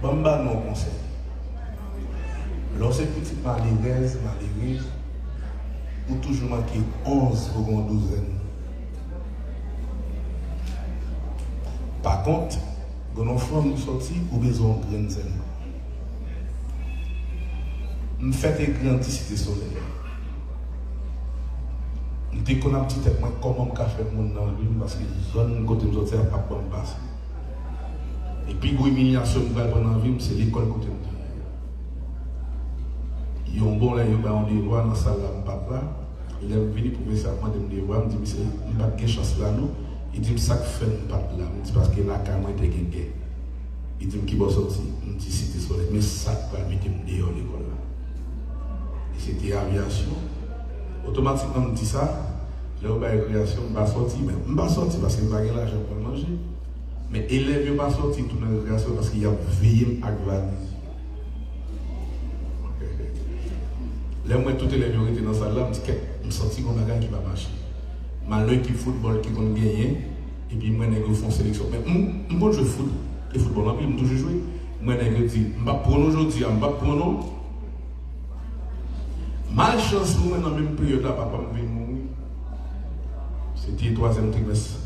Bamba non conseil. Lorsque petite malheureuse, ou toujours marqué 11 pour une douzaine. Par contre, quand on fait nous sortir, ou besoin de grandes ailes. Je fais des grandes cités soleil. Dès qu'on a un petit tête, comment je fais mon dans lui, parce que les zones côté de sortir pas bon passer. Et puis, l'humiliation que je vais prendre en vie, c'est l'école côté de il y a un bon là, il y a un devoir dans la salle là, il est venu pour me faire des devoirs, il me dit, il n'y a pas de chance là, non. Il dit, ça fait un papa là, il dit, parce que la caméra était gagnée. Il dit, qui va sortir, il dit, c'était soleil, mais ça va mettre dehors l'école là. Et c'était aviation. Automatiquement, il dit ça, j'ai eu une réaction, je ne vais pas sortir, mais je ne vais pas sortir parce que je n'ai pas l'argent pour manger. Mais élève ne va pas sortir toute la réaction parce qu'il y a veillé à valise. Là, moi, tout élève qui était dans sa salle, je me sens comme un gars qui va marcher. Malheur qui football qui compte gagner, et puis moi, je fais une sélection. Mais moi, je foot, le football, je toujours jouer. Moi, je dis, je ne vais pas prendre aujourd'hui, je ne vais pas prendre. Malchance, moi, dans la même période, papa me vient mourir. C'était le 3e trimestre.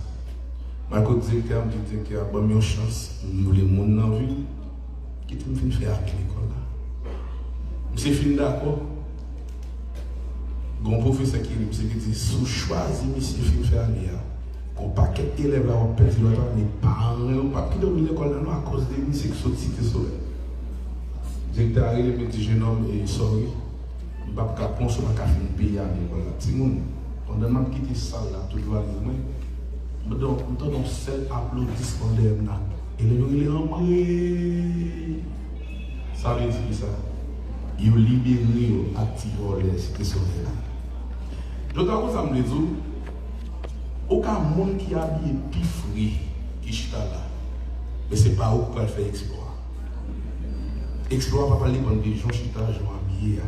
Ma co-directeur me dit qu'il y a une chance, nous les monde dans la ville, qui me fait faire à l'école. Je suis fini d'accord. Mon professeur qui dit, sous choisi, monsieur, film faire aller. Quand paquet d'élèves là, on perd le temps, les parents, on pas qui dormir l'école là, à cause des monsieur qui sont cités soleil. Directeur arrive, me dit, jeune homme, et sorry, je ne vais pas prendre sur ma café, je paye à l'école là. Tout le monde, on demande quitter ça là, tout doit aller. Donc, on donne un seul applaudissement de là. Et il est rentré. Ça veut dire ça. Il a libéré, activé les cités soleil. Donc, quand ça me dit, aucun monde qui a habillé pifri qui chita là. Mais ce n'est pas où qu'on faire exploit. Exploit, pas parler de gens chita, gens habillés.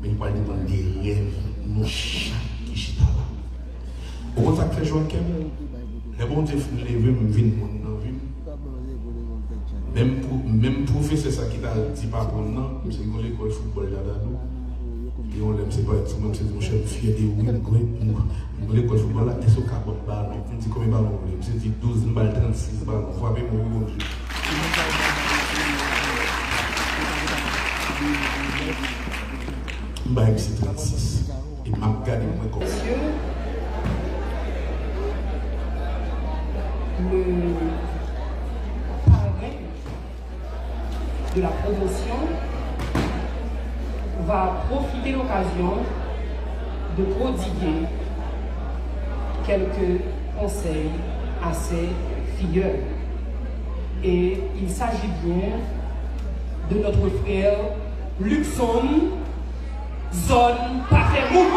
Mais il parle de rêves, nos chats qui chita là. Au contraire, fait Joachim, les bons Dieu lever, me vient dans la vie. Même professeur, ça qui t'a dit pas pour nous, c'est qu'on l'école football là-dedans. Et on l'aime, c'est pas être même, c'est mon chef fier de win, on l'école football là, est-ce qu'on a bon ballon, on dit combien de ballons on voulait, c'est dit 12 balles, 36 ballons, on voit bien mon Dieu. Je vais MC 36, et je vais regarder moi comme ça. Le parrain de la promotion va profiter de l'occasion de prodiguer quelques conseils à ses filleuls. Et il s'agit bien de notre frère Luxon, zone patrimoine.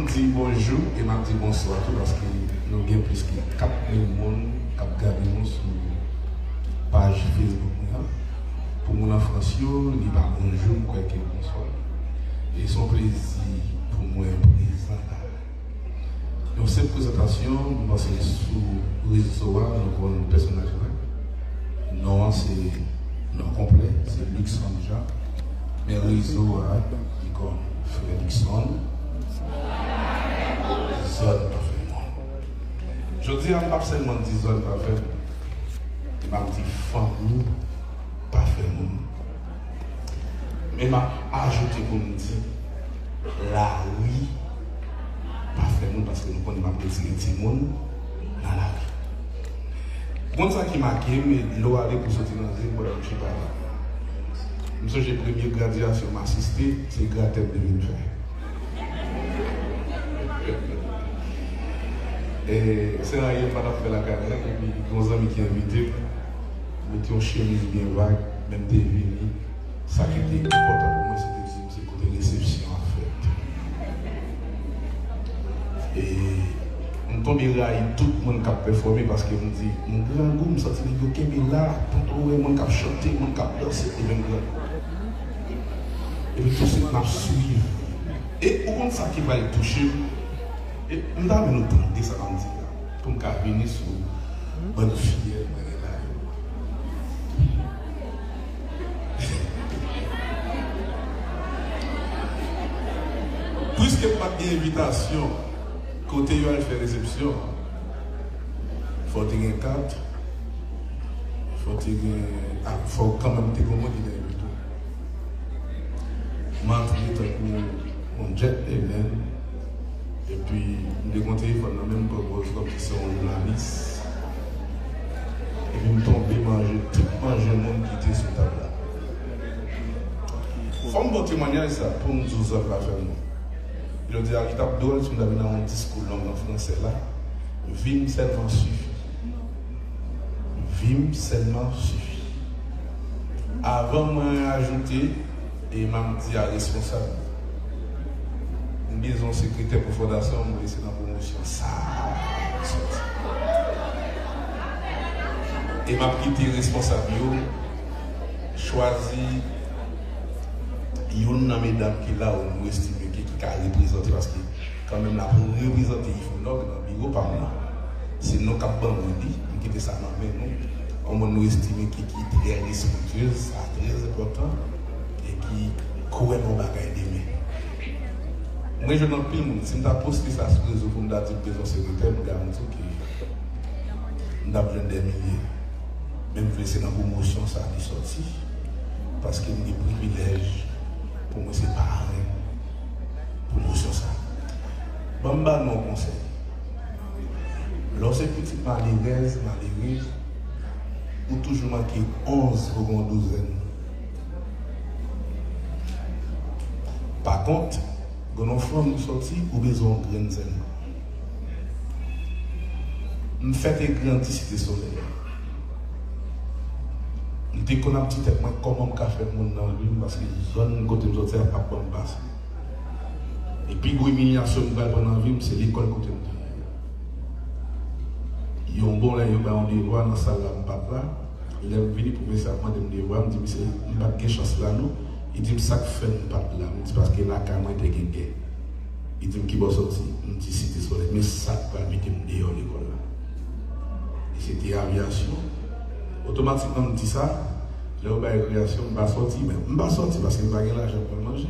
dit bonjour et m'a dit bonsoir tout parce que nous avons plus que 4 000 personnes qui regardent sur la page Facebook. Pour mon enfance, il n'y a pas bonjour, quoi que bonsoir. Et son plaisir pour moi présent là. Donc cette présentation, nous passons sur le réseau, nous avons un personnage là. Non, c'est non complet, c'est Luxon déjà. Mais le réseau, il y a Frédixon. Zone parfaitement. Je dis pas seulement 10 zones parfaites, il m'a dit famille parfaitement. Mais m'a ajouté pour me dire la rue parfaitement parce que nous connaissons ma petite monde dans la rue. Bon, ça qui m'a marqué, mais l'eau allait pour sortir dans la rue pour je sais pas. Monsieur, j'ai première graduation m'a assisté, c'est gratin de venir faire. Et c'est là qu'il m'a fait la carrière, et puis nos amis qui invité, mettons une chemise bien vague, même des vignes. Ça qui était important pour moi, c'était c'est côté réception en fait. Et on tombe là, tout le monde qui a performé parce que me dit, mon grand goût, me sentit que je là, tout le monde qui a chanté, mon qui a dansé, et même grand. Et puis tout ce qui m'a suivi. Et au compte ça qui va le toucher, et nous avons nous demander ça comme dire, pour me venir sur bonne fille, puisque pas d'invitation, côté où elle fait réception, il faut qu'il y ait une carte, il faut quand même te commander des invitations. Je suis mon jet et puis je vais compter, il faut même propose comme si c'est un journaliste. Et puis je tombe manger tout le monde qui était sur la table. Il faut un bon témoignage ça pour nous dire la faire. Je dis à l'étape d'Ol, si vous avez un discours en français là, vim seulement suffit. Vim seulement suffit. Avant de m'ajouter, et m'a dit à responsable, une maison secrétaire pour fondation, je vais laisser dans la promotion. Ça, et m'a quitté responsable, choisi une mesdames qui là où nous estimons qui a représenté parce que quand même la représenter il faut dans le bureau par moi. C'est nous qui avons dit, nous qui ça dans nous, comment nous estimons qui est très respectueuse, c'est très important et qui courait mon bagage d'aimer. Moi je n'ai plus le monde, si je posté ça sur le réseau pour me dire que je suis secrétaire, je garantis que nous avons besoin des milliers. Même si c'est dans la promotion, ça a sorti parce qu'il y a des privilèges. Pour moi, c'est pareil. Promotion ça. Bamba, mon conseil. Lorsque petite malheureuse, ou toujours marqué 11 ou 12 ans. Par contre, quand on fait nous sortir, ou besoin de grandes ailes. Je fais des grandes cités soleil. Dès qu'on a un petit tête, comment on fait mon dans le film parce que zone côté me sortir pas bon passe. Et puis l'humiliation que dans la vie, c'est l'école côté me. Ils ont bon là, ils ont des voix dans la salle là, papa. Il est venu pour me faire des voix, il me dit c'est pas de chance là nous. Il dit ça fait papa là, il dit parce que la caméra était gagné. Il dit qui va sortir, il dit cité soleil, mais ça va vite me dehors l'école là. Et c'était aviation. Automatiquement, on dit ça, là où il y a une réaction, on va sortir, mais on va sortir parce qu'il n'y a pas l'argent pour manger.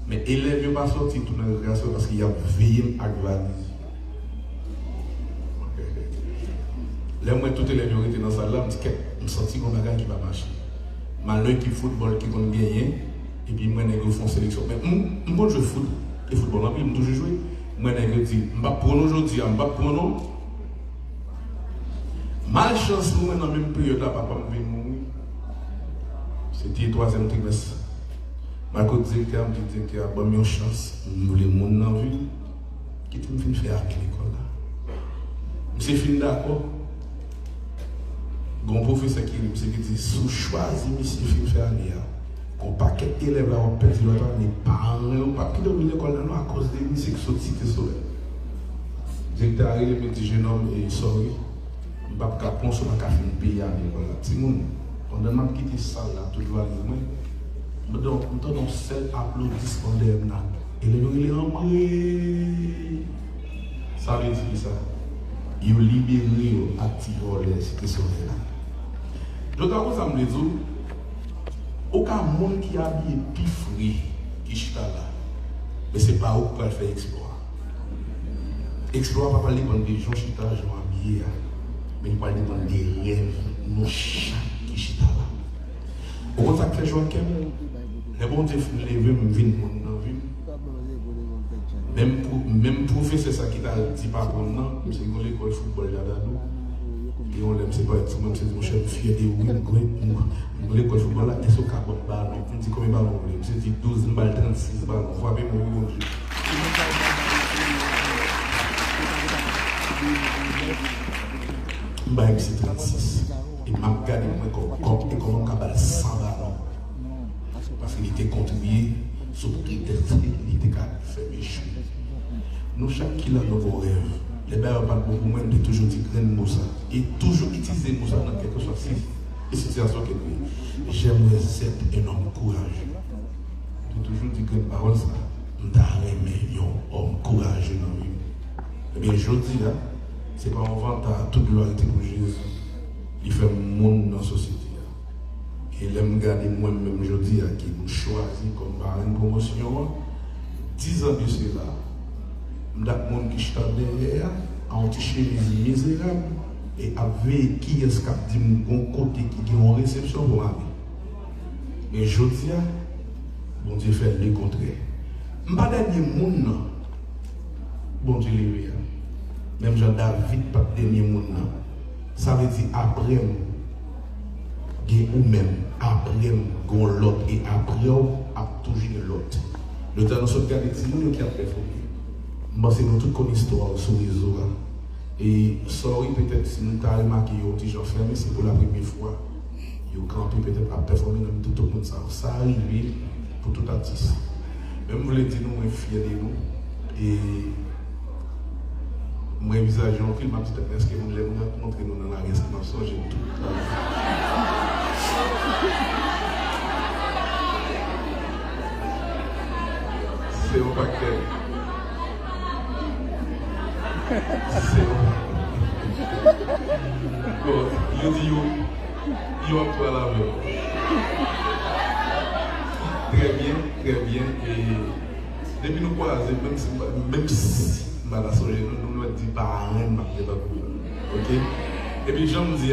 Mais élève ne va pas sortir toute la réaction parce qu'il y a veillé à valise. Là, moi, tout élève qui était dans sa salle, je me sens comme un gars qui va marcher. Malheur qui football qui compte gagner, et puis moi, je fais une sélection. Mais moi, je foot, et football, je vais toujours jouer. Moi, je dis, je vais prendre aujourd'hui, je vais prendre. Malchance, nous, dans la même période, là, papa me mourir. C'était le 3e trimestre. Ma co-directeur me dit qu'il y a bonne chance, nous les monde dans la ville, qui te me fait à l'école là. Je suis d'accord. Mon professeur qui dit, sous choisi, monsieur, fin faire aller. Qu'on paquet élève là, on perdu les parents, on pas quitter l'école à cause des musiques sorties de soleil. Directeur arrivé, me dit jeune homme et sorry, je ne vais pas consommer un café de pays à l'école. Si on demande quitter ça là, toujours à nous, je donne un seul applaudissement de là. Et les gens ils ont ça veut dire ça. Ils ont libéré, activé les situations là. Donc, quand ça me dit, aucun monde qui a habillé pifri qui chita là. Mais ce n'est pas où qu'on va faire exploit. Exploit, pas parler des gens chita, gens habillés, mais il parle des rêves, nos chats qui chita là. Au contraire, fait Joachim, les bons Dieu lever, me vient dans la vie. Même professeur, ça qui t'a dit pas pour nous, c'est qu'on l'école football là-dedans. Et on l'aime, c'est pas être même c'est mon chef fier de oui, l'école football là, est-ce qu'on a bon ballon? On dit combien de ballons on c'est dit 12 balles, 36 ballons. Vous voyez mon Dieu. C'est 36. Et m'a regardé comment on a battu 100 ballons. Parce qu'il était contribué sur le critère, il était capable de faire mes choses. Nous, chaque qui a nos rêves. Les pères parlent beaucoup moins de toujours dire grain de moussa et toujours utiliser moussa dans quelque chose de situation que j'aimerais être un homme courageux. Je toujours dire que parole ça, je homme courageux dans la vie. Eh bien, je dis là, c'est pas on vente à toute glorité pour Jésus. Il fait monde dans la société. Et l'aime garder moi-même, je dis, qui nous choisit comme par une promotion, 10 ans de cela. D'autres monde qui sont derrière, en petit chemise misérable, et avec qui est-ce qu'il dit mon côté qui a une réception pour moi. Mais je dis, bon Dieu fait le contraire. Je ne pas dernier monde, bon Dieu levé. Même Jean David, pas dernier monde. Ça veut dire après, ou même après, l'autre, et après, a toujours l'autre. Le temps de regarder les gens qui a performé. C'est notre toute histoire sur les réseaux. Et sorry peut-être si nous avons remarqué que les gens fermés, c'est pour la première fois. Ils ont campé peut-être à performer dans tout le monde. Ça arrive pour tout artiste. Même vous voulez dire nous, nous sommes fiers de nous. Et moi, visage en film, ma petite est-ce que vous voulez montrer nous dans la respiration, j'ai tout. C'est au paquet. Bon, il dit il va toi la main. Très bien, très bien. Et depuis nous croiser, même si je ne nous ne dit pas rien, ok? Et puis Jean me dit,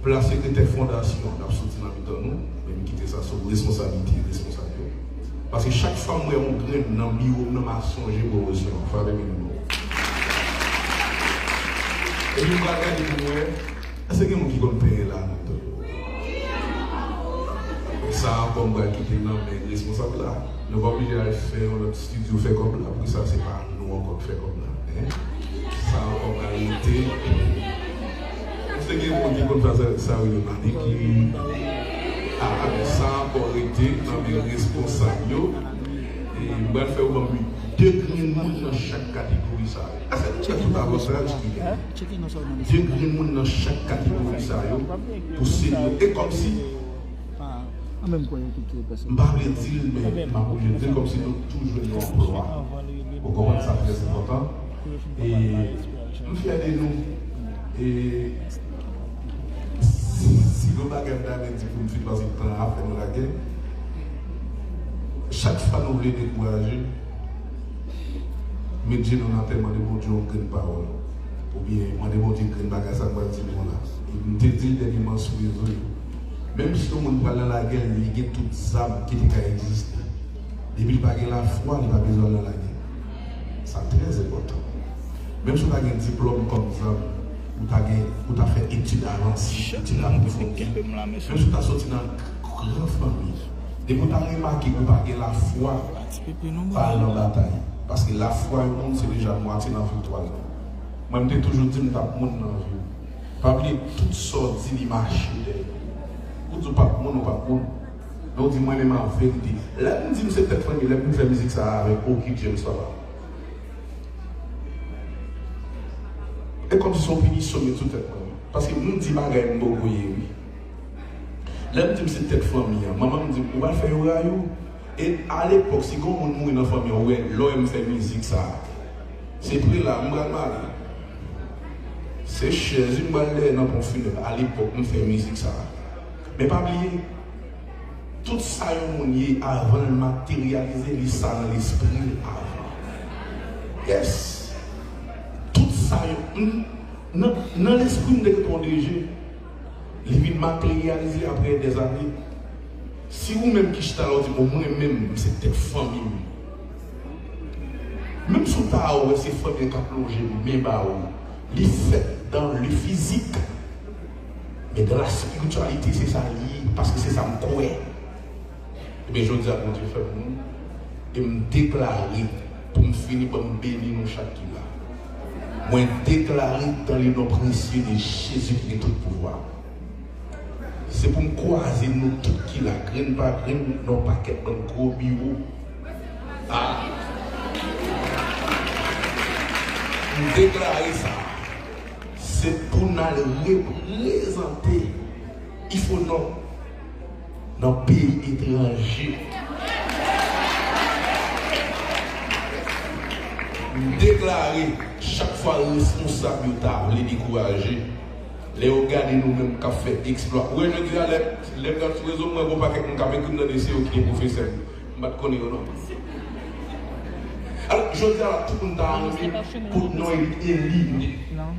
place secrétaire fondation, on a soutenu dans nous, mais quitter ça sur responsabilité. Parce que chaque fois que on graine dans le bureau, on a songé pour aussi, on fait avec nous. Et puis, je vais regarder, est-ce que qui compte payer là? Ça, comme moi qui est responsable là, nous ne pouvons pas obliger à faire notre studio fait comme là, pour ça, c'est pas nous encore fait comme là. Ça, en réalité, est-ce que qui compte faire ça, oui, qui ça a encore été dans les responsables. Et je vais faire au 2 grains dans chaque catégorie. C'est tout avantage qui est. 2 grains dans chaque catégorie. Pour et comme si. Je ne vais pas dire, mais je dis comme si nous toujours nous emploi. Vous comprenez ça, c'est important. Et nous fiers de nous. Et si nous n'avons pas dit pour nous faire passer le temps à faire la guerre, chaque fois nous voulons décourager, mais Dieu nous a tellement de bon Dieu en grande parole. Ou bien, moi, de bon Dieu, grande bagage, ça va dire là. Il me dit dernièrement sur les réseaux. Même si tout le monde parle dans la guerre, il y a toutes les âmes qui existent. Depuis qu'il n'y a pas la foi, il n'y a pas besoin de la guerre. C'est très important. Même si tu as un diplôme comme ça, ou tu as fait études avancées, études approfondies, même si tu as sorti dans une grande famille, et vous avez remarqué que vous n'avez pas la foi par la bataille. Parce que la foi, c'est déjà moitié dans la victoire. Moi, je toujours dit que je suis dans la vie. Pas oublier toutes sortes d'images. Vous ne pas de monde ou pas de monde. Donc, dis moi-même en vérité. Là, je me dis, c'est peut-être famille, là, je fais musique ça avec aucun James, ça va. Et comme si son punition est tout tête. Parce que nous disons, bagaille, nous oui. Là, je me dis, c'est peut-être famille. Maman me dit, on va faire un rayon. Et à l'époque, si on mourit dans la famille, ouais, l'homme fait musique, ça. C'est pris là, je mal. C'est cher, je me suis dans mon funéraire. À l'époque, on fait musique, ça. Mais pas oublier, tout ça, on y est avant de matérialiser les ça dans l'esprit avant. Yes. Tout ça, dans l'esprit de ton dirigé, il vient matérialiser après des années. Si vous-même qui êtes là, vous dites, moi-même, c'est peut-être famille. Même si vous avez ces familles qui ont plongé, mais les fait dans le physique, mais dans la spiritualité, c'est ça lié, parce que c'est ça me croit. Et bien, je dis à mon Dieu, fait pour nous, et me déclarer, pour me finir par me bénir dans chaque là. Moi, déclarer dans les noms précieux de Jésus qui est tout pouvoir. C'est pour me croiser nous tous qui la graine par graine, nos paquets dans le gros bureau. Ah! Nous déclarer ça. C'est pour nous représenter. Il faut non. Dans le pays étranger. Nous déclarer chaque fois responsable de les décourager. Les regarder nous-mêmes qui fait exploit. Oui, je dis à les gars sur les réseaux, moi, je ne sais pas qui est qui est professeur. Je ne connais pas. Alors, je dis à tout le monde pour nous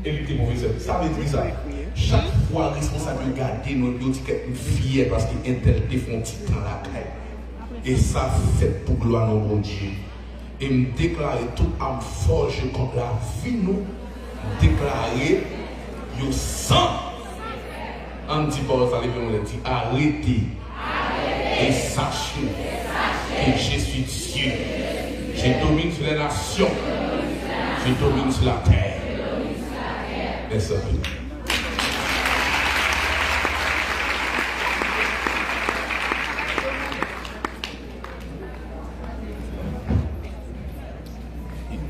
élite professeur. Ça veut dire ça. Chaque fois, responsable de garder nos bibliothèques fiers parce qu'ils interdisent font dans la caille. Et ça fait pour gloire à mon Dieu. Et me déclarer toute âme forge contre la vie, nous déclarer. Yo sang on dit pas ça on dit arrêtez et sachez que je suis Dieu. Je domine sur les nations, je domine sur la terre. Merci.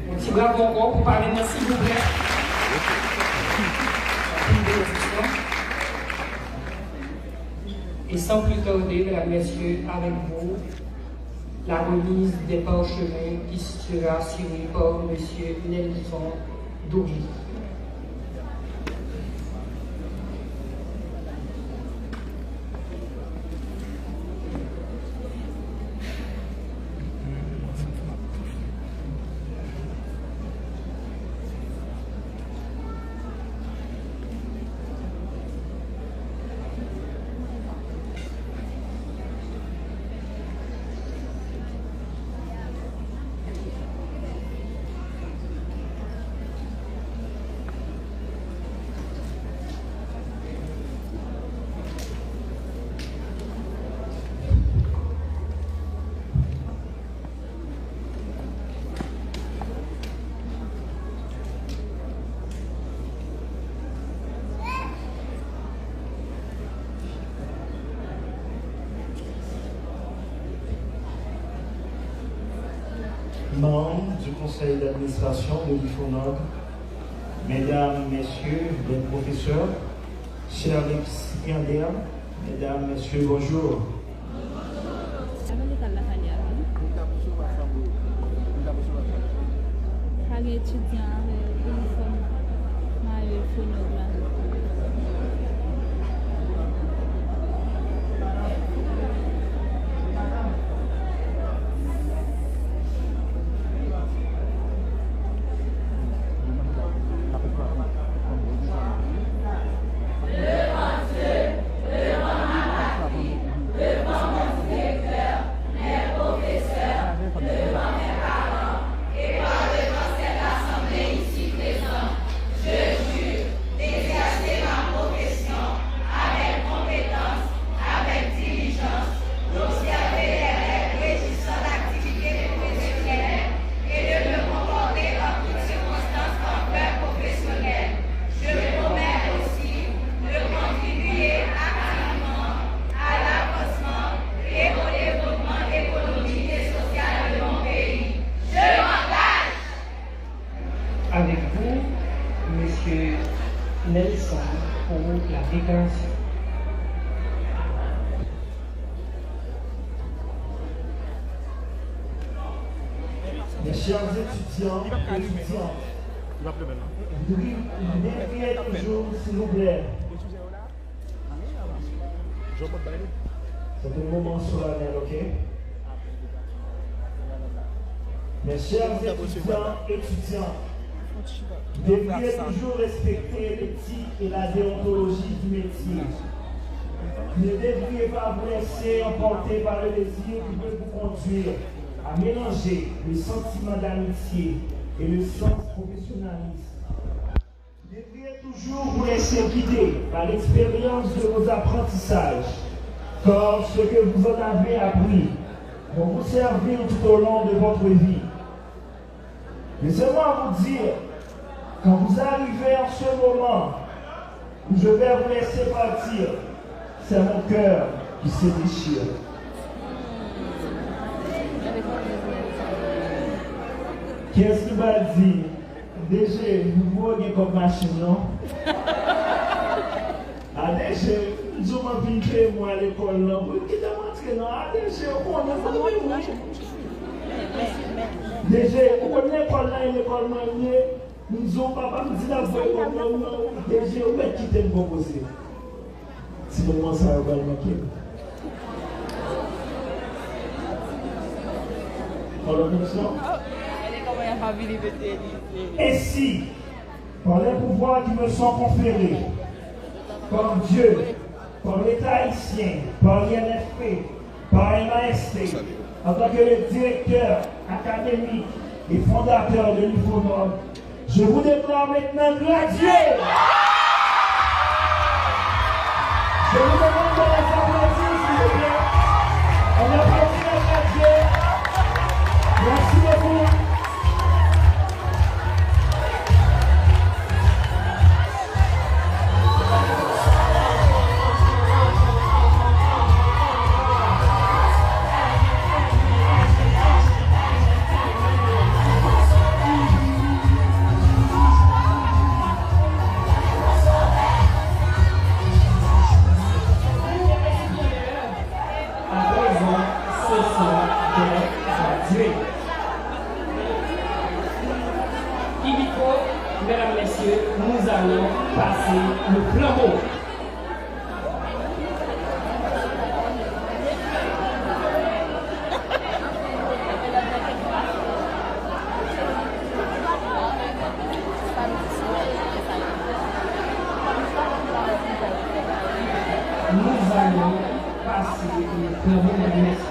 Merci bravo encore pour parler de s'il vous plaît. Et sans plus tarder, mesdames, messieurs, avec vous, la remise des parchemins qui sera signée par M. Nelson Douglas. Membres du conseil d'administration de l'IFONOG, mesdames, messieurs, les professeurs, chers récipiendaires, mesdames, messieurs, bonjour. Avec compétence, avec diligence, avec vous M. Nelson pour la déclaration. Mes chers étudiants et étudiantes, vous devriez toujours, s'il vous plaît. C'est un moment solennel, ok? Mes chers étudiants et étudiantes, vous devriez toujours respecter l'éthique et la déontologie du métier. Vous ne devriez pas vous laisser emporter par le désir qui peut vous conduire à mélanger le sentiment d'amitié et le sens professionnalisme. Vous devriez toujours vous laisser guider par l'expérience de vos apprentissages, car ce que vous en avez appris va vous servir tout au long de votre vie. Laissez-moi vous dire, quand vous arrivez en ce moment où je vais vous laisser partir, c'est mon cœur qui se déchire. Qu'est-ce qu'il va dire? DG, vous voyez comme machine, non? Ah, DG, je m'en pinché moi à l'école, non? Vous qui demandez, non? Ah, DG, on a fait DG, on connaît l'école là et l'école maniée. Nous avons pas dit la voix comme non. DG, on va quitter le proposé. Si le moment ça va le manquer. Pour la commission? Et si, par les pouvoirs qui me sont conférés, par Dieu, par l'État haïtien, par l'INFP, par MAST, en tant que le directeur académique et fondateur de l'IFONOG, je vous déclare maintenant gradué. Je vous demande de les applaudir, s'il vous plaît. On applaudit les gradués. Merci beaucoup. Mesdames, Messieurs, nous allons passer le flambeau. Nous allons passer le flambeau, mesdames, messieurs.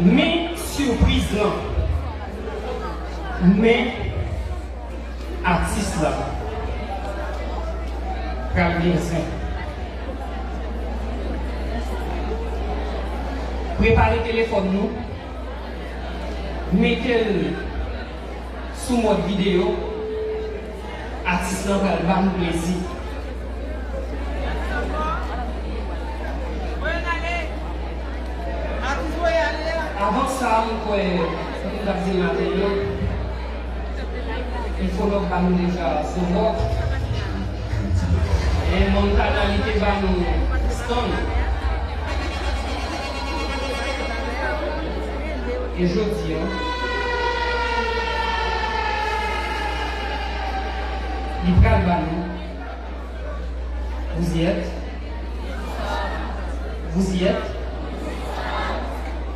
Mais surprise là. Mais artiste là. Préparez le téléphone nous. Mettez-le sous mode vidéo. Artiste là va nous plaisir. Avant ça, il faut nous battre déjà sur votre. Et mon canalité va nous stone. Et je dis, il va nous. Vous y êtes? Vous y êtes?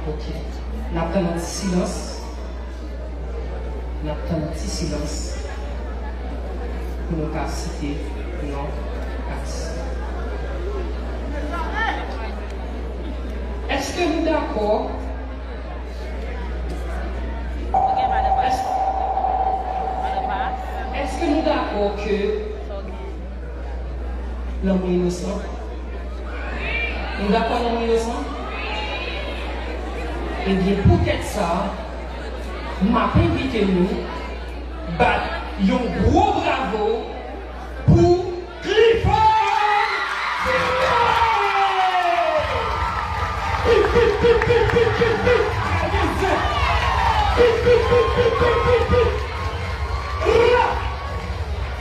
Ok. Nous avons un petit silence. Nous avons un petit silence. Pour nous pas citer non artiste. Est-ce que nous d'accord? Est-ce que nous d'accord que l'homme est innocent? Nous d'accord l'homme est innocent? Eh bien, peut-être ça, m'a invité nous, battre un gros bravo pour Clifford!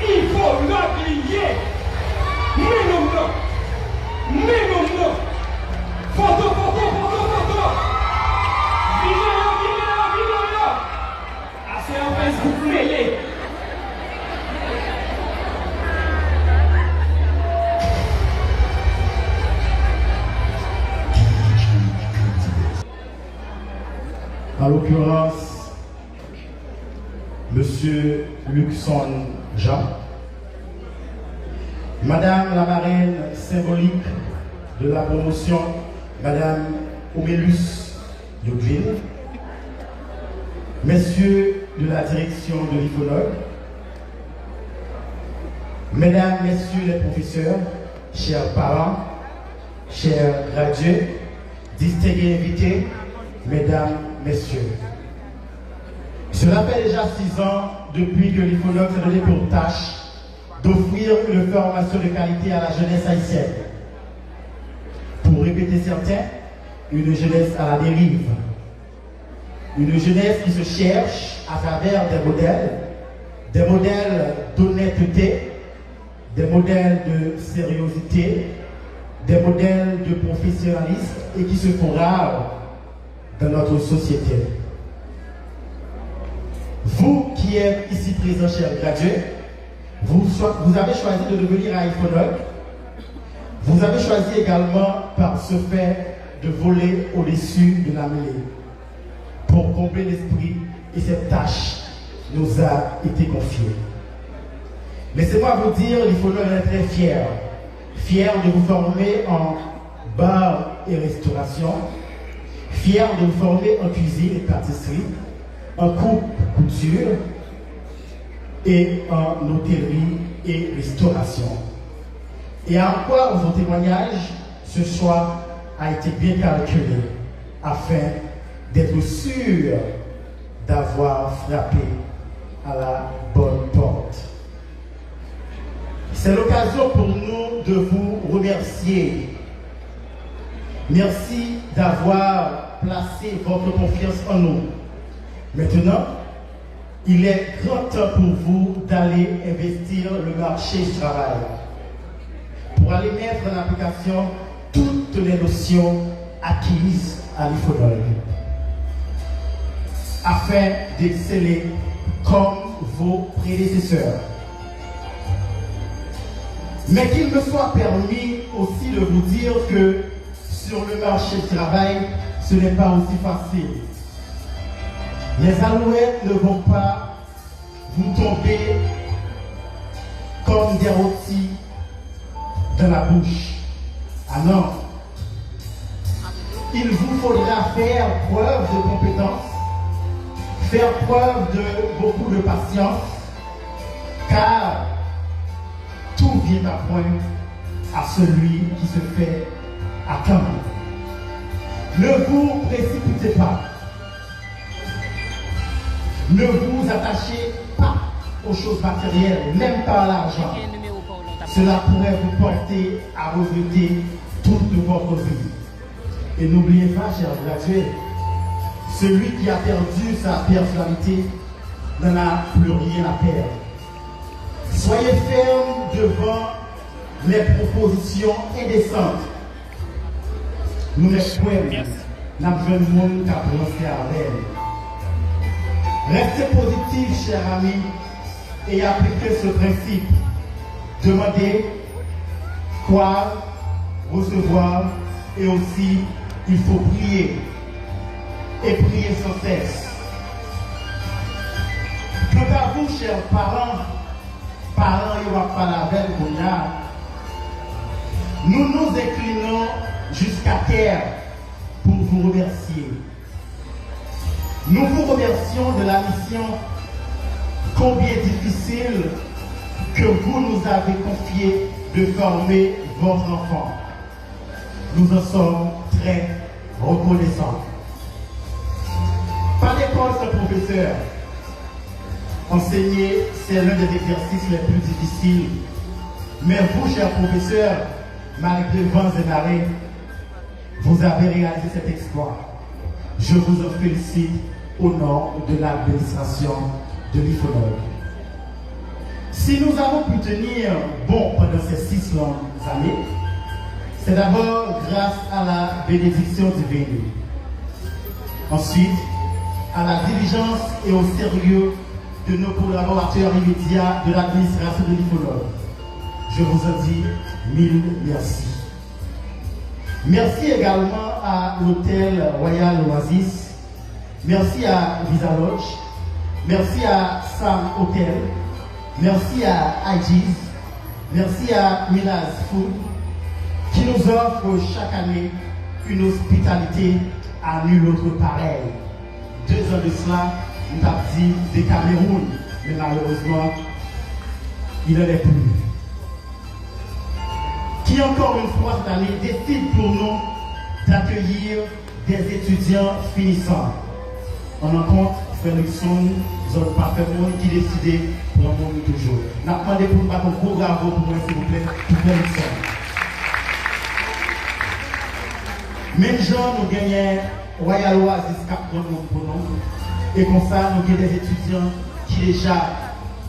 Il faut l'oublier! Mais non! Photo! Vidéo! Assez en Facebook mêlé. En l'occurrence, Monsieur Luxon Jean, Madame la marraine symbolique de la promotion, Madame Omélus Youdville, Messieurs de la direction de l'IFONOG, Mesdames, Messieurs les professeurs, chers parents, chers gradués, distingués invités, Mesdames, Messieurs. Cela fait déjà 6 ans depuis que l'IFONOG s'est donné pour tâche d'offrir une formation de qualité à la jeunesse haïtienne. Pour répéter certains, une jeunesse à la dérive. Une jeunesse qui se cherche à travers des modèles d'honnêteté, des modèles de sérieuxité, des modèles de professionnalisme et qui se font rares dans notre société. Vous qui êtes ici présents, chers gradués, vous avez choisi de devenir un IFONOG. Vous avez choisi également par ce fait de voler au-dessus de la mêlée pour combler l'esprit, et cette tâche nous a été confiée. Laissez-moi vous dire, l'IFONOG est très fier de vous former en bar et restauration, fier de vous former en cuisine et pâtisserie, en couture et en hôtellerie et restauration. Et en quoi vos témoignages, ce choix a été bien calculé afin d'être sûr d'avoir frappé à la bonne porte. C'est l'occasion pour nous de vous remercier. Merci d'avoir placé votre confiance en nous. Maintenant, il est grand temps pour vous d'aller investir le marché du travail, pour aller mettre en application toutes les notions acquises à l'IFONOG, afin d'exceller comme vos prédécesseurs. Mais qu'il me soit permis aussi de vous dire que sur le marché du travail, ce n'est pas aussi facile. Les alouettes ne vont pas vous tomber comme des rôtis dans la bouche. Ah non. il vous faudra faire preuve de compétence, faire preuve de beaucoup de patience, car tout vient à point à celui qui se fait attendre. Ne vous précipitez pas. Ne vous attachez pas aux choses matérielles, même pas à l'argent. Cela pourrait vous porter à regretter toute votre vie. Et n'oubliez pas, chers gradués, celui qui a perdu sa personnalité n'en a plus rien à perdre. Soyez fermes devant les propositions indécentes. Nous les poèmes, n'a besoin de monde qui a pensé à elle. Restez positifs, chers amis, et appliquez ce principe. Demandez, croire, recevoir, et aussi, il faut prier. Et prier sans cesse. Quant à vous, chers parents, il va pas la belle nous nous inclinons jusqu'à terre pour vous remercier. Nous vous remercions de la mission combien difficile que vous nous avez confiée de former votre enfant. Nous en sommes très reconnaissants. Par l'école sans professeur, enseigner, c'est l'un des exercices les plus difficiles. Mais vous, chers professeurs, malgré vents et marées, vous avez réalisé cet exploit. Je vous en félicite au nom de l'administration de l'IFONOG. Si nous avons pu tenir bon pendant ces 6 longues années, c'est d'abord grâce à la bénédiction divine. Ensuite, à la diligence et au sérieux de nos collaborateurs immédiats de l'administration de l'IFONOG. Je vous en dis 1000 merci. Merci également à l'hôtel Royal Oasis. Merci à Visa Lodge. Merci à Sam Hotel. Merci à IG's. Merci à Milaz Food qui nous offre chaque année une hospitalité à nul autre pareil. 2 ans de cela, nous avons dit des Cameroun, mais malheureusement, il n'en est plus. Qui encore une fois cette année décide pour nous d'accueillir des étudiants finissants. On en compte Félixon, zone parfaitement qui décidait pour un monde toujours. Nous avons demandé pour nous battre un gros bravo pour moi, s'il vous plaît, pour Félixon. Même genre, nous gagnons Royal Oasis Cap pour nous. Et comme ça, nous avons des étudiants qui déjà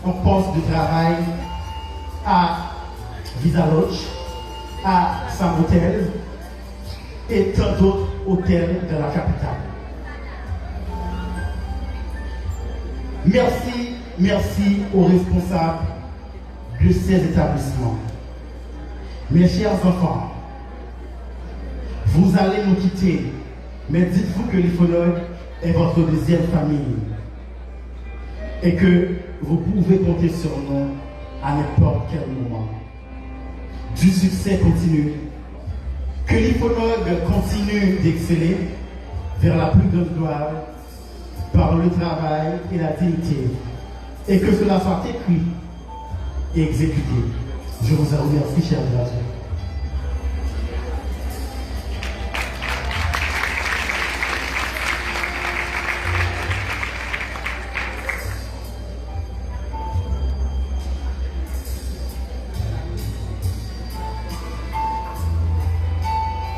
ont poste de travail à Visa Lodge, à Sam Hotel et tant d'autres hôtels de la capitale. Merci aux responsables de ces établissements. Mes chers enfants, vous allez nous quitter, mais dites-vous que l'IFONOG est votre deuxième famille et que vous pouvez compter sur nous à n'importe quel moment. Du succès continu, que l'IFONOG continue d'exceller vers la plus grande gloire par le travail et la dignité, et que cela soit écrit et exécuté. Je vous en remercie, chers gradués.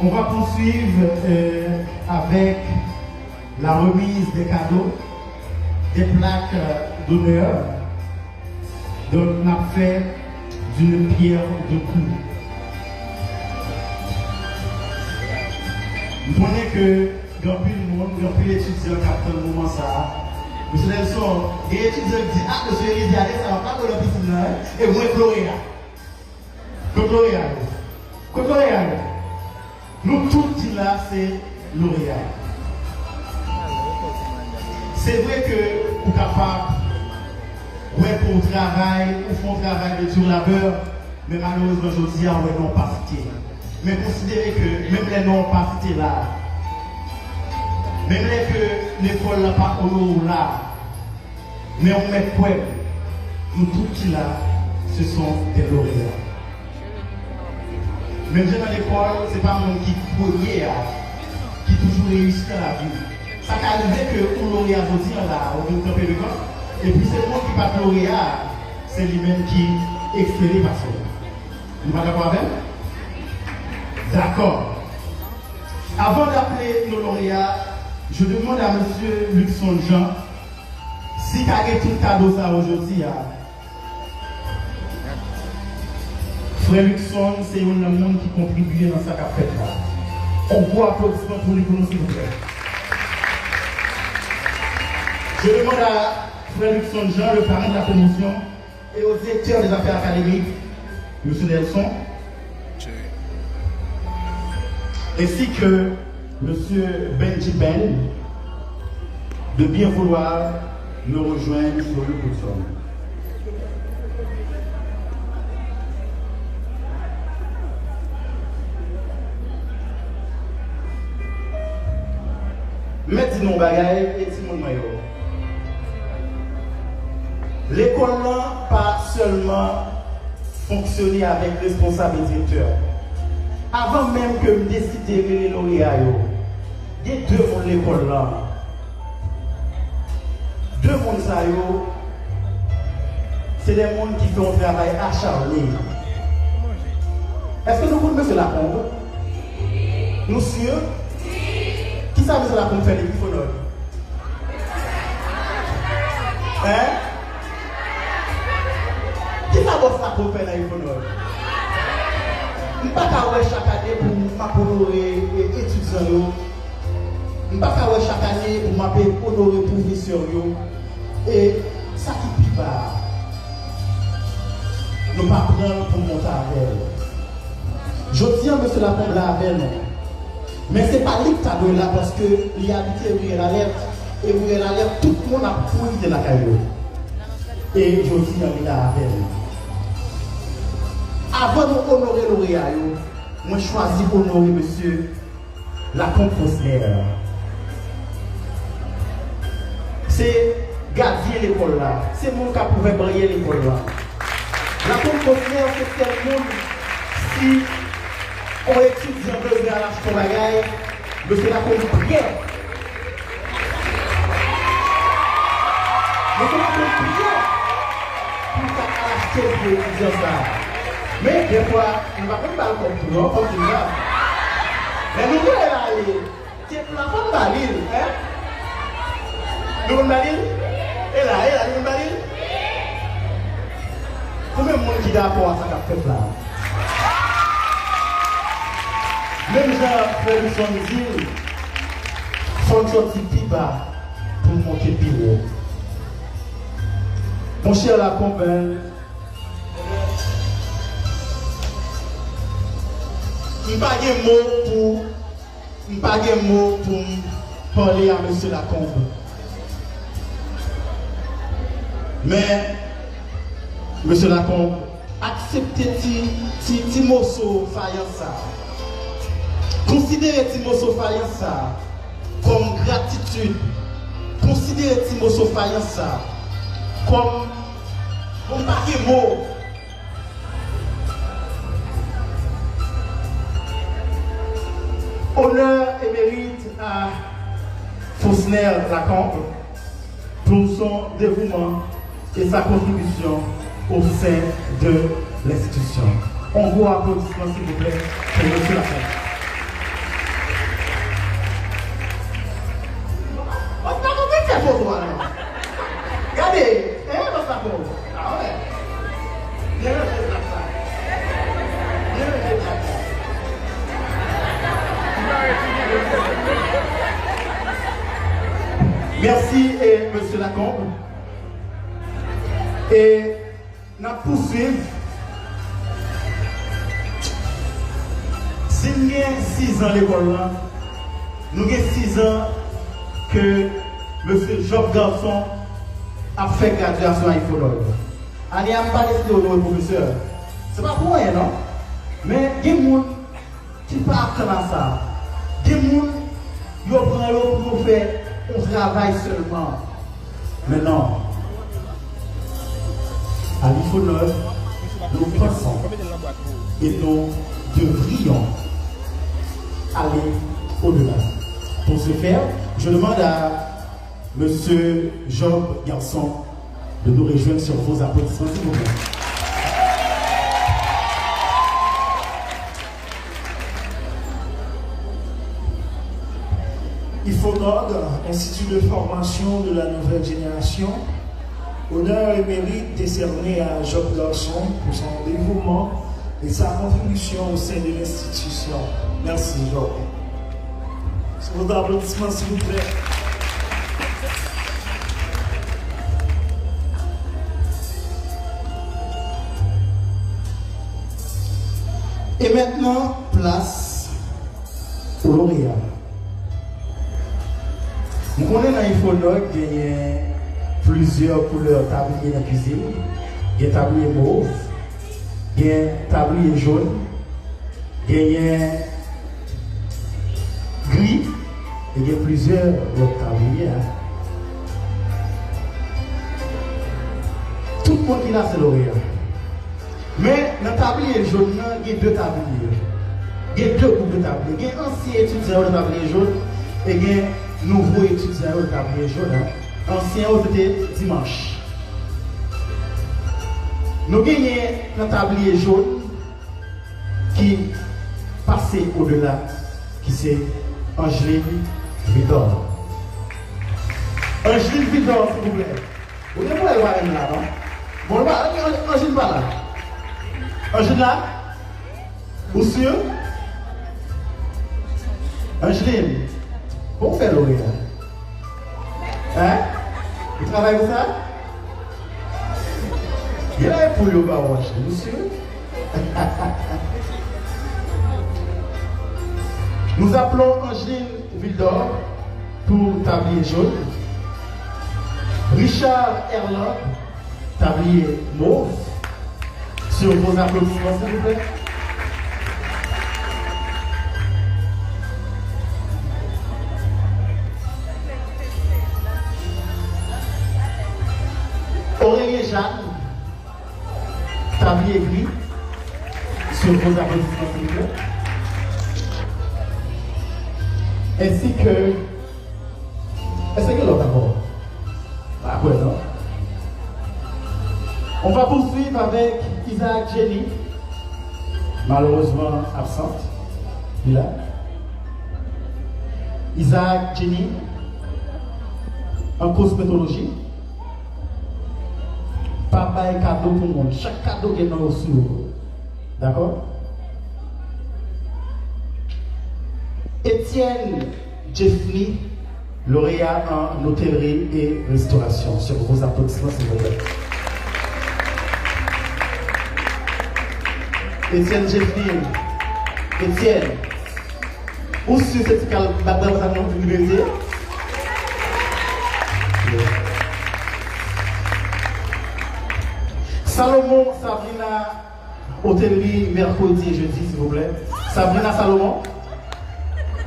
On va poursuivre avec la remise des cadeaux, des plaques d'honneur. Donc, on a fait d'une pierre deux coups. Vous voyez que dans plus de monde, dans plus d'étudiants qui attendent le moment ça, monsieur Nelson, et les étudiants qui disent, ah, monsieur Elisiade, ça va pas pour la piscine, et moi, Gloria. Nous tous qui là, c'est lauréat. C'est vrai que vous êtes capable, ouais, pour le travail, ou font travail de dur labeur, mais malheureusement, je dis, ouais, non pas cité. Mais considérez que même les non pas cités là, Même que l'école n'a pas honoré là, mais on met point. Nous tous qui là, ce sont des lauréats. Même dans l'école, ce n'est pas mon qui premier, qui toujours réussit dans la vie. Ça peut arriver que pour lauréat aussi, là, on vient camper le camp. Et puis c'est le monde qui pas lauréat, c'est lui-même qui excelle par soi. Vous êtes d'accord avec? D'accord. Avant d'appeler nos lauréats, je demande à M. Luxon Jean si il a tout cadeau ça aujourd'hui. Frère Luxon, c'est un monde qui contribue dans sa fête là. On voit applaudissements pour lui, s'il vous plaît. Je demande à Frère Luxon Jean, le parrain de la promotion, et au directeur des affaires académiques, M. Nelson, ainsi que M. Benji Ben, de bien vouloir nous rejoindre sur le podium. Mettez nos bagailles et Timon Mayo. L'école n'a pas seulement fonctionné avec responsable directeur. Avant même que je décide de les lauréats, il y a deux mondes l'école là. Deux mondes ça, c'est des mondes qui font un travail acharné. Est-ce que nous connaissons M. Lacombe? Nous sûrs? Qui ça M. Lacombe fait les phonologues? Hein? Qui ça bosse Lacombe fait les phonologues? Je ne peux pas chaque année pour m'honorer étudiants. Je ne peux pas chaque année pour m'honorer professeurs. Et ça qui ne peut pas. Nous ne pas prendre pour monter avec elle. Je dis à M. Lacombe là avec nous. Mais ce n'est pas lui qui t'a donné là parce qu'il y a habité Muriel Alerte. Et Muriel Alerte, tout le monde a pris de la caillou. Et je dis à lui là avec nous. Avant de honorer lauréat, moi je choisis d'honorer M. Lacombe Fosner. C'est garder l'école là. C'est mon cas pouvait briller l'école là. Lacombe Fosner, c'est tel monde si on étudie un peu à l'âge de bagaille, M. Lacombe prière. M. Lacombe prière pour acheter pour étudier ça. Mais des fois, on ne va pas comme tout le monde, comme tout le monde. Mais nous, elle est allée. C'est la femme d'Alil, hein? Nous, on d'Alil? Elle a, nous, on d'Alil? Combien de monde qui est d'accord à ça qu'a fait là? Même Jean-Frère Luxon dit, faut sortir plus bas pour monter plus haut. Mon cher Lacombe, je n'ai pas de mots pour parler à M. Lacombe. Mais, M. Lacombe, acceptez Timoso Fayansa. Considérez Timoso Fayansa comme gratitude. Considérez Timoso Fayansa comme pas de mots. Honneur et mérite à Fosner Lacombe pour son dévouement et sa contribution au sein de l'institution. On vous applaudit s'il vous plaît pour M. Lacombe. On va remettre cette photo là. Regardez, hein, M. Lacombe. Ah ouais. Bien, merci, M. Lacombe. Et nous poursuivons. Si nous avons 6 ans à l'école, nous avons 6 ans que M. Job Garçon a fait graduation à Ifodol. On n'a pas décidé de professeur. Ce n'est pas pour rien, non? Mais il y a des gens qui ne partent pas à ça. Des gens Ils prennent pour faire un travail seulement. Mais non. À l'IFONOG, nous pensons et nous devrions aller au-delà. Pour ce faire, je demande à M. Job Garçon de nous rejoindre sur vos applaudissements, s'il vous plaît. IFONOG, Institut de formation de la nouvelle génération, honneur et mérite décerné à Job Garçon pour son dévouement et sa contribution au sein de l'institution. Merci, Job. Sur vos applaudissements, s'il vous plaît. Et maintenant, place au lauréat. Nous connaissons dans l'IFONOG qu'il y a plusieurs couleurs tablier dans la cuisine. Il y a tablier mauve, il y a tablier jaune, il y a gris, et il y a plusieurs autres tabliers. Tout le monde qui a, c'est lauréat. Mais dans le tablier jaune, il y a deux tabliers. Il y a deux groupes de tabliers. Il y a anciens étudiants de tablier jaune et il y a nouveaux étudiants de tablier jaune. Anciens, c'était dimanche. Nous avons un tablier jaune qui passait au-delà, qui c'est Angeline Vidor. Angeline Vidor, s'il vous plaît. Vous ne pouvez voir là, non? Bon, Angeline va là. Angeline là? Vous sûr? Angeline, comment faire l'oreille là? Hein? Vous travaillez pour ça? Il y a un poulet au bas, monsieur. Nous appelons Angeline Vildor pour tablier jaune. Richard Erland, tablier mauve. Sur vos applaudissements, s'il vous plaît. Aurélien Jeanne, tablier gris. Sur vos applaudissements, s'il vous plaît. Ainsi que. Est-ce que l'autre d'abord? Ah ouais, non? On va poursuivre avec Isaac Jenny, malheureusement absente. Il est là. Isaac Jenny, en cosmétologie. Papa et cadeau pour le monde. Chaque cadeau qui est dans le sous. D'accord? Étienne Jeffrey, lauréat en hôtellerie et restauration. Sur vos applaudissements, s'il vous plaît. Étienne Jeffrey. Étienne. Où sur cette madame ça nous l'université? Salomon Sabrina, hôtellerie mercredi et jeudi, s'il vous plaît. Sabrina Salomon.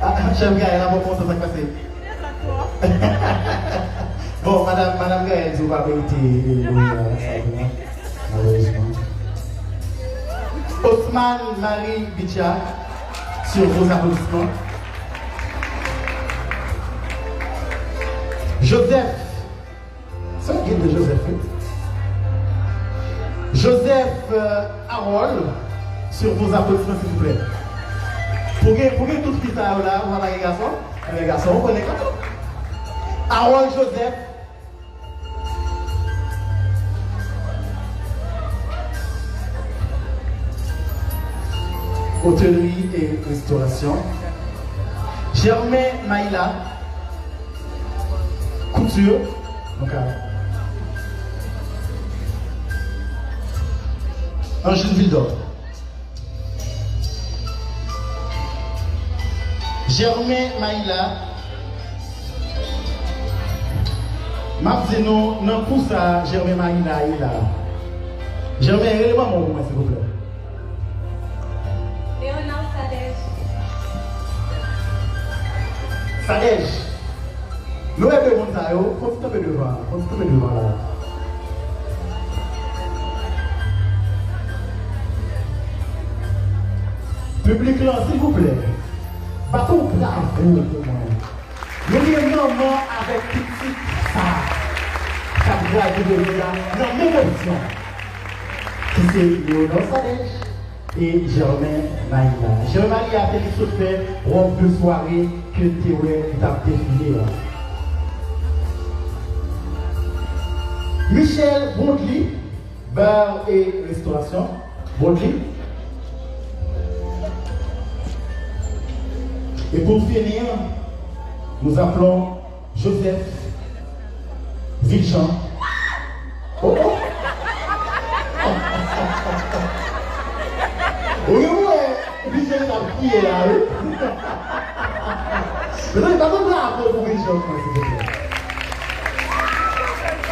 Ah, chef Gaël, là, comment ça s'est passé? Bon, madame Gaël, vous n'avez pas été malheureusement. Osman Marie Bicha, sur vos applaudissements. Joseph, c'est un guide de Joseph. Joseph Harold, sur vos applaudissements, s'il vous plaît. Pour que tout ce qui est là, vous avez les garçons, vous connaissez quand même. Harold Joseph. Hôtellerie et restauration. Germain Maïla. Couture. Donc, Angèle Vildor. Germain Maïla. Mabzeno, non pour ça, Germain Maïla est là. Germain, réellement mon moment, s'il vous plaît. Ça neige. Nous avons besoin de ça, continue un peu devant là. Public là, s'il vous plaît. Bateau bravo pour moi. Nous avons un moment avec petit ça doit être de là. Non, même option. C'est Léonore Sadèche et Germain Maïla. Germain Maïla a fait ce fait robe de soirée que Théoé t'a défilé là. Michel Bondly, bar et restauration. Bondly. Et pour finir, nous appelons Joseph Vilchan. Oh oh! Oui, Vilchan a prié là. Vous n'avez pas besoin pour Vilchan, s'il vous plaît.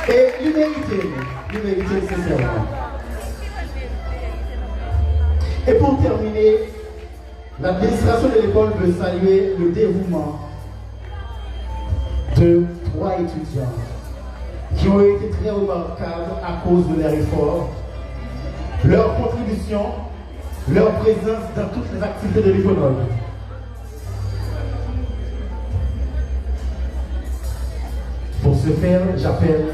Et l'humilité sincèrement. Et pour terminer, l'administration de l'école veut saluer le dévouement de 3 étudiants qui ont été très remarquables à cause de leur effort, leur contribution, leur présence dans toutes les activités de l'IFONOG. Pour ce faire, j'appelle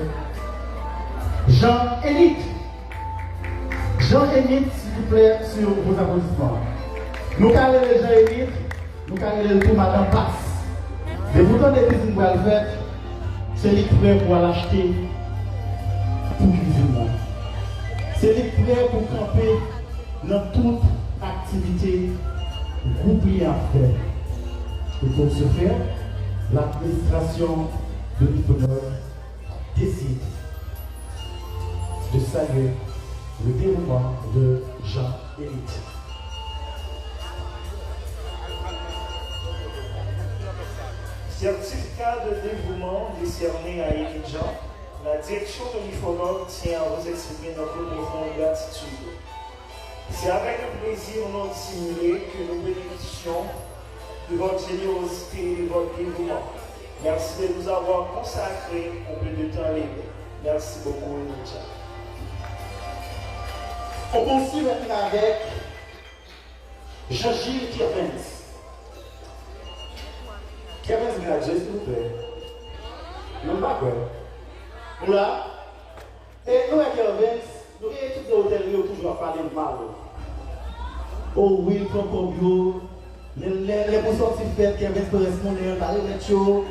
Jean-Élite. Jean-Élite, s'il vous plaît, sur vos applaudissements. Nous carrons les Jean-Élite, nous carrons le tout madame passe. Mais pourtant, des cuisines pour le faire, c'est les prêts pour l'acheter pour cuisiner. C'est les prêts pour camper dans toute activité groupée à faire. Et pour ce faire, l'administration de l'IFONOG décide de saluer le déroulement de Jean-Élite. Certificat de dévouement décerné à Émile Jean, la direction de l'IFONOG tient à vous exprimer notre profonde gratitude. C'est avec un plaisir non dissimulé que nous bénéficions de votre générosité et de votre dévouement. Merci de nous avoir consacré un peu de temps libre. Merci beaucoup, Émile Jean. On poursuit maintenant avec Jean-Gilles Kervens. Kervens gradué, s'il vous plaît. Non, pas quoi. Nous là, et nous à Kervens, nous avons tous les hôtels qui toujours parlé de mal. Oh oui, comme bio, les pour sortir fête, Kervens peut répondre, parler de chaud.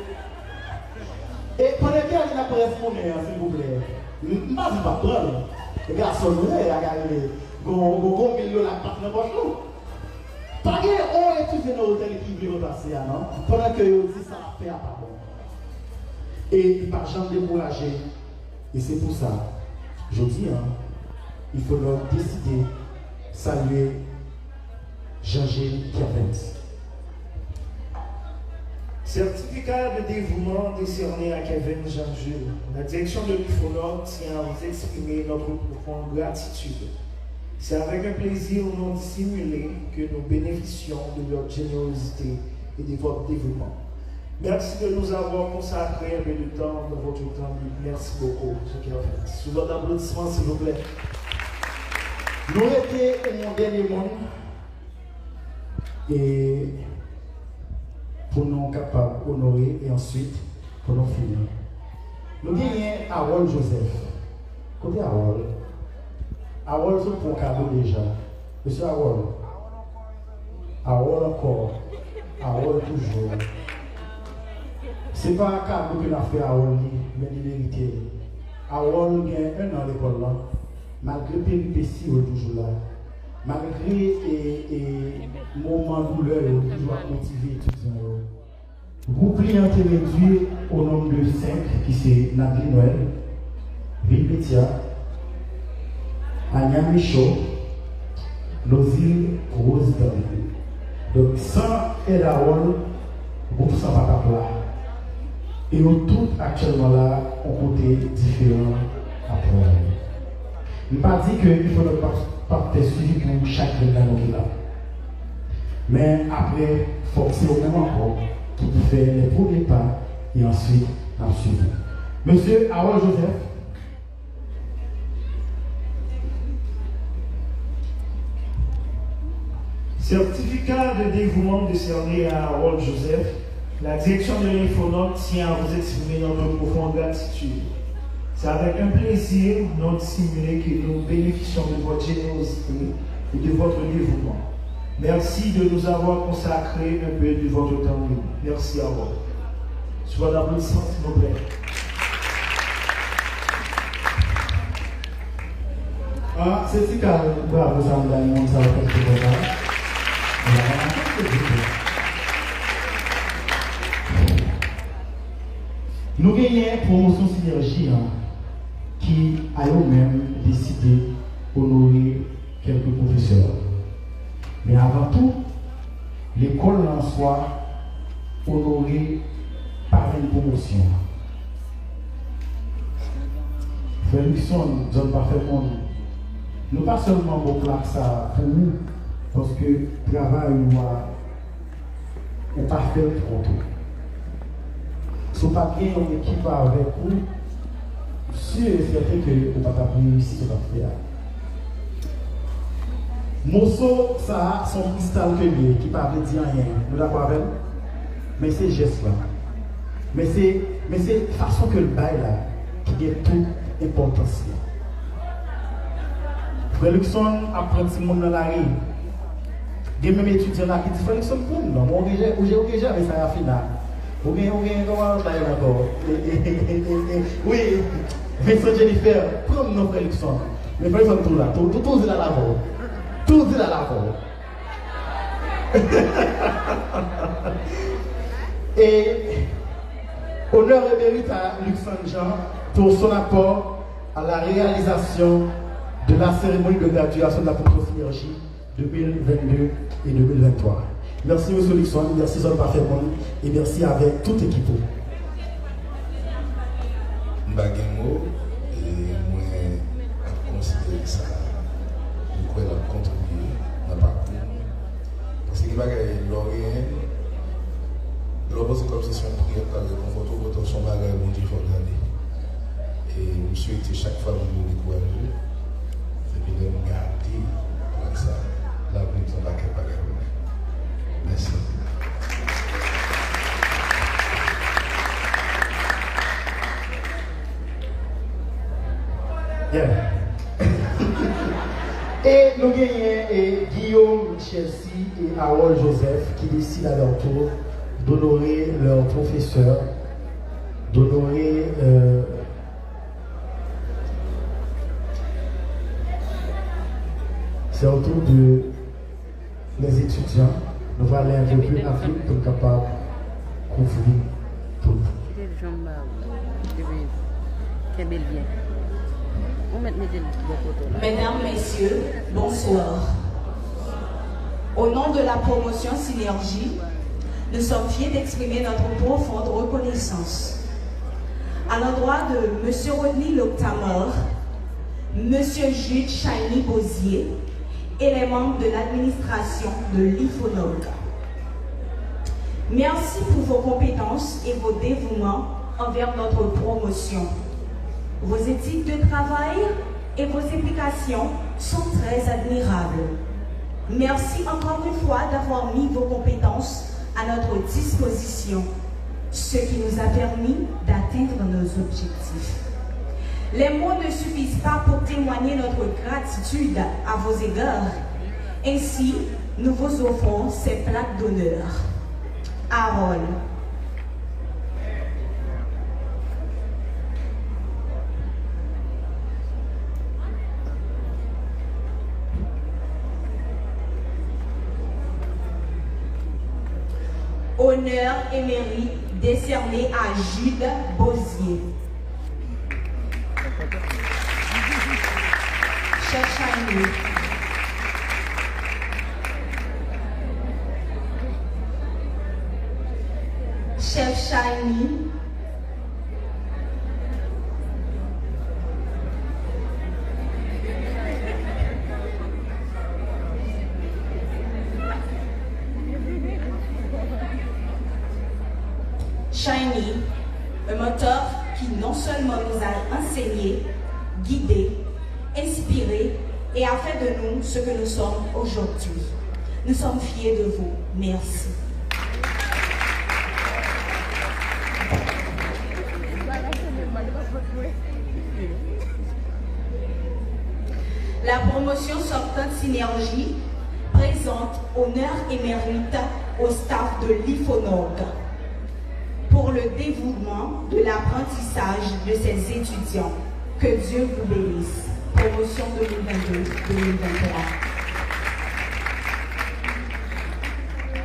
Et pendant que Kervens n'a pas répondu, s'il vous plaît, je ne vais pas prendre. Les garçons, nous avons gagné. Gon million la patte dans poche nous. Pas que on étudie dans l'hôtel qui veut passer non. Pendant que yo dit ça a fait à pas bon. Et pas jamais décourager. Et c'est pour ça je dis il faut leur décider saluer Jean-Gilles Kervens. Certificat de dévouement décerné à Kevin Jean-Jules. La direction de l'IFONOG tient à vous exprimer notre profonde gratitude. C'est avec un plaisir non dissimulé que nous bénéficions de votre générosité et de votre dévouement. Merci de nous avoir consacré un peu de temps dans votre temps libre. Merci beaucoup, M. Kervens. Sous votre applaudissement, s'il vous plaît. Nous étions au dernier monde et pour nous capables d'honorer et ensuite pour nous finir. Nous gagnons Harold Joseph. Côté Harold. Harold, c'est pour cadeau déjà. Monsieur Harold. Harold encore. Harold toujours. Ce n'est pas un cadeau que nous avons fait à Harold, mais de vérité. Harold a 1 an à l'école là. Malgré les péripéties, il est toujours là. Malgré les moments de douleur, il est toujours motivé étudiant. Vous client est réduit au nombre de 5, qui c'est Nadine Noël, Vilpetia, Anya Michaud, Lozile Rose David. Donc, sans Edaol, vous sans pas plat. Et nous tous actuellement là, on côté différent après. Je ne pas dire qu'il faut pas faire suivi pour chaque réunion qui est là. Mais après, il faut que c'est au même encore. qui fait les premiers pas et ensuite a suivi. Monsieur Harold Joseph. Certificat de dévouement décerné à Harold Joseph, la direction de l'Infonote tient à vous exprimer notre profonde gratitude. C'est avec un plaisir non dissimulé que nous bénéficions de votre générosité et de votre dévouement. Merci de nous avoir consacré un peu de votre temps libre. Merci à vous. Sur votre applaudissement, s'il vous plaît. C'est ce que bravo, ça me donne ça va faire. Nous gagnons promotion synergie qui a eux-mêmes décidé d'honorer quelques professeurs. Mais avant tout, l'école en soi honorée par une promotion. Ferguson, zone parfaitement, nous pas seulement pour plaque ça pour nous, parce que le travail n'est pas fait pour tout. Si vous n'avez pas une équipe avec vous, sûr et certain que vous n'avez pas réussi ce que vous faire. Mosso, ça a son cristal qui ne peut dire rien. Nous l'avons avec, mais c'est geste là. Mais c'est la façon que le bail là, qui est toute importance. Frère Luxon apprend tout le monde dans la rue. Il y a même étudiants là qui disent Frère Luxon, on j'ai jamais ça à la finale. On a comment encore. Oui, Vincent Jennifer, prends nos Frère Luxon. Mais Frère Luxon, tout là, tout est là là-bas. Tout est là là-bas. Et honneur et mérite à Luxon Jean pour son apport à la réalisation de la cérémonie de graduation de la promotion synergie 2022 et 2023. Merci M. Luxon, merci Zone Parfaitement et merci avec toute l'équipe. Bagamo et moi à considérer ça pour qu'elle a contribué dans le parcours. Parce qu'il y a l'orient, l'orient c'est comme si son prière par le confort, son bagage, mon Dieu, il faut regarder. Et je souhaite chaque fois que vous découragez, c'est de me garder comme ça, la vie de son bagage. Merci. Yeah. Et nous gagnons Guillaume Chelsea et Harold Joseph qui décident à leur tour d'honorer leur professeur, d'honorer c'est au tour de les étudiants. Nous allons aller un peu plus Afrique pour être capable de couvrir tout. Mesdames, Messieurs, bonsoir. Au nom de la promotion Synergie, nous sommes fiers d'exprimer notre profonde reconnaissance à l'endroit de M. Rodney Loctamore, M. Jude Shiny Bosier et les membres de l'administration de l'IFONOG. Merci pour vos compétences et vos dévouements envers notre promotion. Vos éthiques de travail et vos implications sont très admirables. Merci encore une fois d'avoir mis vos compétences à notre disposition, ce qui nous a permis d'atteindre nos objectifs. Les mots ne suffisent pas pour témoigner notre gratitude à vos égards. Ainsi, nous vous offrons ces plaques d'honneur. Harold. Honneur et mérite décerné à Jude Bosier. Chef Shiny. Chef Shiny. Shiny, un mentor qui non seulement nous a enseigné, guidé, inspiré et a fait de nous ce que nous sommes aujourd'hui. Nous sommes fiers de vous. Merci. La promotion sortante Synergie présente honneur et mérite au staff de l'IFONOG pour le dévouement de l'apprentissage de ses étudiants. Que Dieu vous bénisse. Promotion 2022-2023.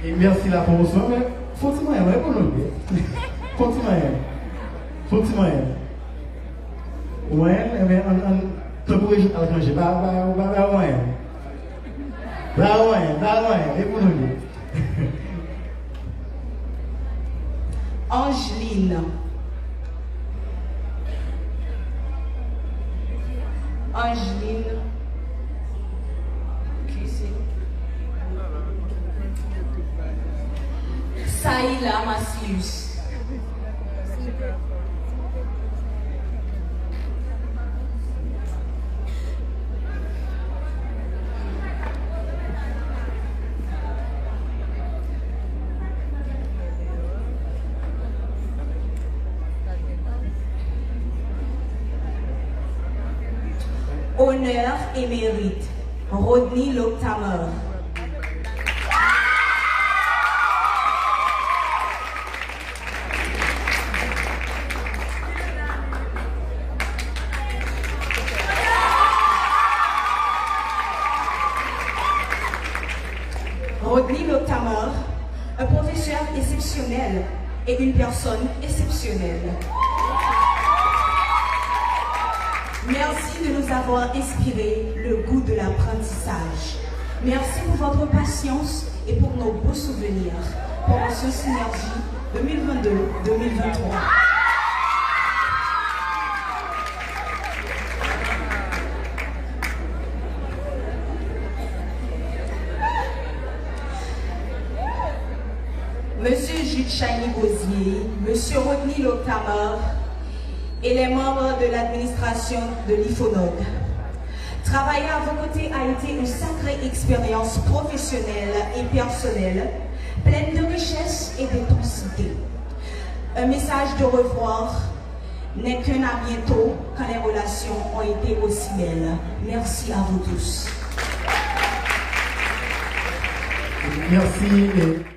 Et merci la promotion, mais faut-il moyen, pour nous. Faut-il moyen. Faut-il moyen. Ouais, mais on peut y aller, pas moyen. Pas moyen, et pour nous. Angeline. Angeline. Qui c'est? Saïla Massius. Honneur et mérite, Rodney Loctamer. Rodney Loctamer, un professeur exceptionnel et une personne exceptionnelle. Merci de nous avoir inspiré le goût de l'apprentissage. Merci pour votre patience et pour nos beaux souvenirs. Promotion Synergie 2022-2023. Monsieur Jules Chani-Gosier, Monsieur Rodney Loctamer, et les membres de l'administration de l'IFONOG. Travailler à vos côtés a été une sacrée expérience professionnelle et personnelle, pleine de richesse et d'intensité. Un message de revoir n'est qu'un à bientôt quand les relations ont été aussi belles. Merci à vous tous. Merci.